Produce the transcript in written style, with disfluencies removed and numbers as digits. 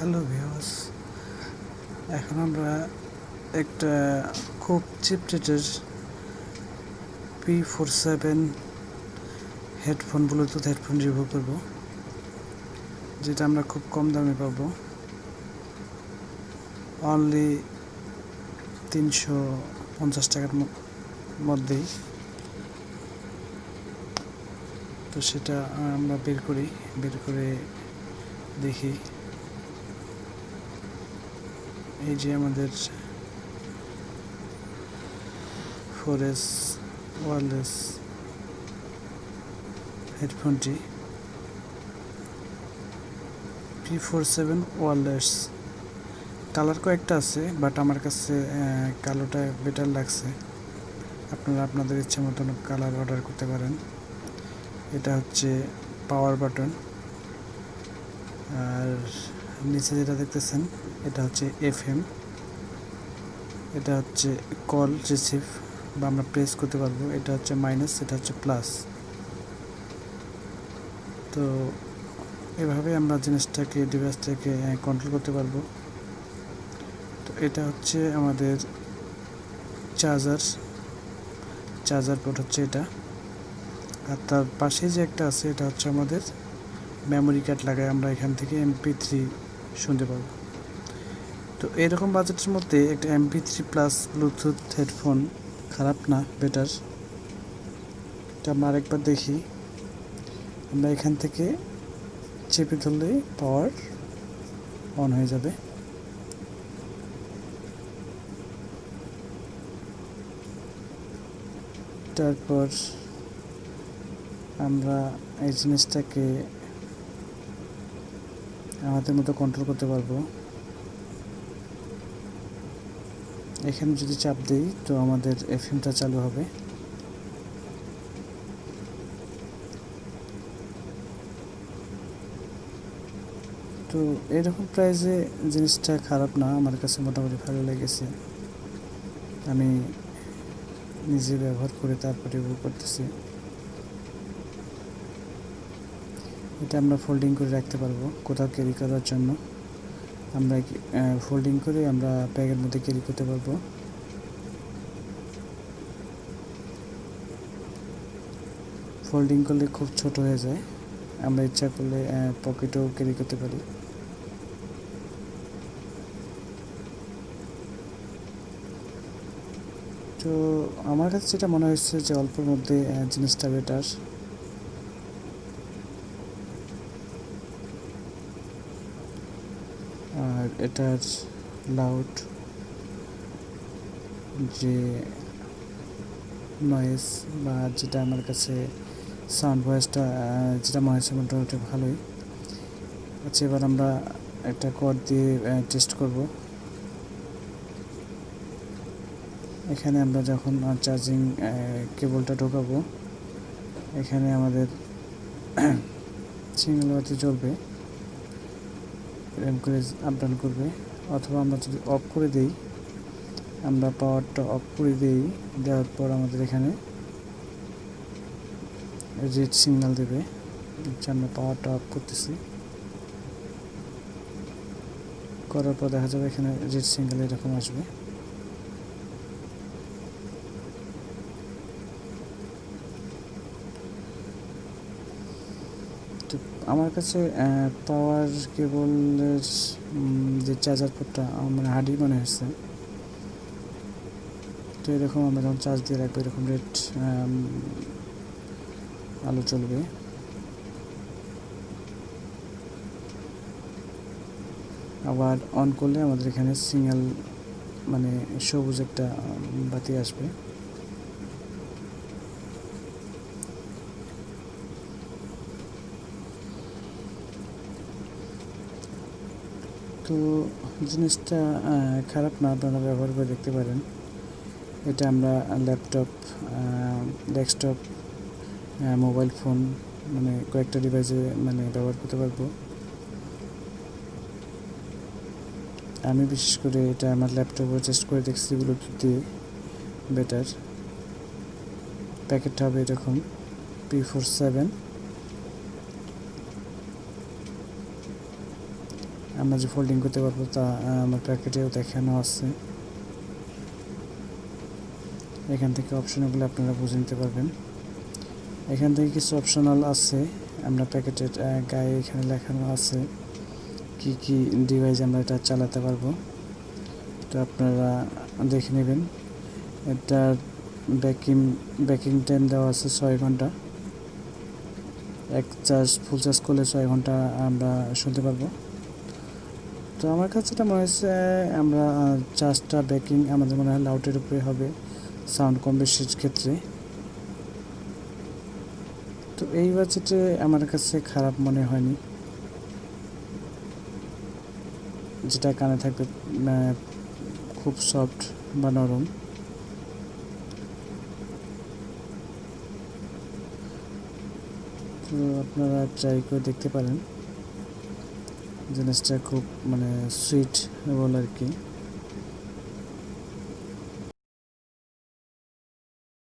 Hello viewers, এখন আমরা একটা খুব চিপ রেটের p47 headphone Bluetooth headphone review করব, যেটা আমরা খুব কম দামে পাবো, অনলি 350 টাকার মধ্যেই। তো সেটা আমরা বের করে দেখি। এই যে আমাদের 4S ওয়্যারলেস হেডফোনটি p47 ওয়্যারলেস। কালার কয়েকটা আছে, বাট আমার কাছে কালোটা বেটার লাগছে। আপনারা আপনাদের ইচ্ছে মতন কালার অর্ডার করতে পারেন। এটা হচ্ছে পাওয়ার বাটন, আর নিচে যেটা দেখতেছেন এটা হচ্ছে FM। এটা হচ্ছে কল রিসিভ বা আমরা প্রেস করতে পারবো। এটা হচ্ছে মাইনাস, এটা হচ্ছে প্লাস। তো এভাবে আমরা জিনিসটাকে ডিভাইসটাকে কন্ট্রোল করতে পারবো। তো এটা হচ্ছে আমাদের চার্জার পোর্ট হচ্ছে এটা। আর তার পাশে যে একটা আছে এটা হচ্ছে আমাদের মেমোরি কার্ড লাগায় আমরা এখান থেকে MP3 শুনতে পাবো। তো এরকম বাজেটের মধ্যে একটা MP3 প্লাস ব্লুটুথ হেডফোন খারাপ না, বেটার। এটা আমরা আরেকবার দেখি। আমরা এখান থেকে চেপে ধরলেই পাওয়ার অন হয়ে যাবে। তারপর আমরা এই জিনিসটাকে আমাদের মতো কন্ট্রোল করতে পারবো। এখানে যদি চাপ দিই তো আমাদের FMটা চালু হবে। তো এরকম প্রাইসে জিনিসটা খারাপ না, আমার কাছে মোটামুটি ভালো লেগেছে। আমি নিজে ব্যবহার করে তারপরে রিভিউ করতেছি। এটা আমরা ফোল্ডিং করে রাখতে পারবো কোথাও ক্যারি করার জন্য। আমরা ফোল্ডিং করে আমরা ব্যাগের মধ্যে ক্যারি করতে পারবো। ফোল্ডিং করলে খুব ছোট হয়ে যায়, আমরা ইচ্ছা করলে পকেটেও ক্যারি করতে পারি। তো আমার কাছে যেটা মনে হচ্ছে যে অল্পের মধ্যে জিনিসটা বেটার। আর এটার লাউড যে নয়েজ বা যেটা আমার কাছে সাউন্ড ভয়েসটা যেটা মনে হচ্ছে মোটামুটি ভালোই। আচ্ছা, এবার আমরা একটা কর্ড দিয়ে টেস্ট করব। এখানে আমরা যখন চার্জিং কেবলটা ঢোকাবো, এখানে আমাদের সিঙ্গেল বাতি জ্বলবে, এরকম করে আপ ডাউন করবে। অথবা আমরা যদি অফ করে দিই, আমরা পাওয়ারটা অফ করে দিই, দেওয়ার পর আমাদের এখানে রেড সিগন্যাল দেবে যে আমরা পাওয়ারটা অফ করতেছি। করার পর দেখা যাবে এখানে রেড সিগন্যাল এরকম আসবে। তো আমার কাছে পাওয়ার কেবলের যে চার্জার পোর্টটা মানে হার্ডই মনে হচ্ছে। তো এরকম আমরা যখন চার্জ দিয়ে রাখবো এরকম রেড আলো চলবে। আবার অন করলে আমাদের এখানে সিগন্যাল মানে সবুজ একটা বাতি আসবে। তো জিনিসটা খারাপ না, আপনারা ব্যবহার করে দেখতে পারেন। এটা আমরা ল্যাপটপ, ডেস্কটপ, মোবাইল ফোন মানে কয়েকটা ডিভাইসে মানে ব্যবহার করতে পারবো। আমি বিশেষ করে এটা আমার ল্যাপটপে টেস্ট করে দেখছি, ব্লুটুথ দিয়ে বেটার। প্যাকেটটা হবে এরকম p47। আমরা যে ফোল্ডিং করতে পারবো তা আমার প্যাকেটেও দেখানো আছে। এখান থেকে অপশনগুলো আপনারা বুঝে নিতে পারবেন। এখান থেকে কিছু অপশনাল আছে, আমরা প্যাকেটের গায়ে এখানে লেখানো আছে কি কি ডিভাইস আমরা এটা চালাতে পারবো, তো আপনারা দেখে নেবেন। এটার ব্যাকিং টাইম দেওয়া আছে 6 ঘন্টা। ফুল চার্জ করলে 6 ঘন্টা আমরা শুনতে পারবো। তো আমার কাছে এটা মনে হচ্ছে আমরা চার্জটা ব্যাকিং আমাদের মনে হয় লাউডের উপরে হবে সাউন্ড কম বেশির ক্ষেত্রে। তো এই বাজেটে আমার কাছে খারাপ মনে হয়নি, যেটা কানে থাকবে খুব সফট বা নরম। তো আপনারা ট্রাই করে দেখতে পারেন, জিনিসটা খুব সুইটেবল আর কি।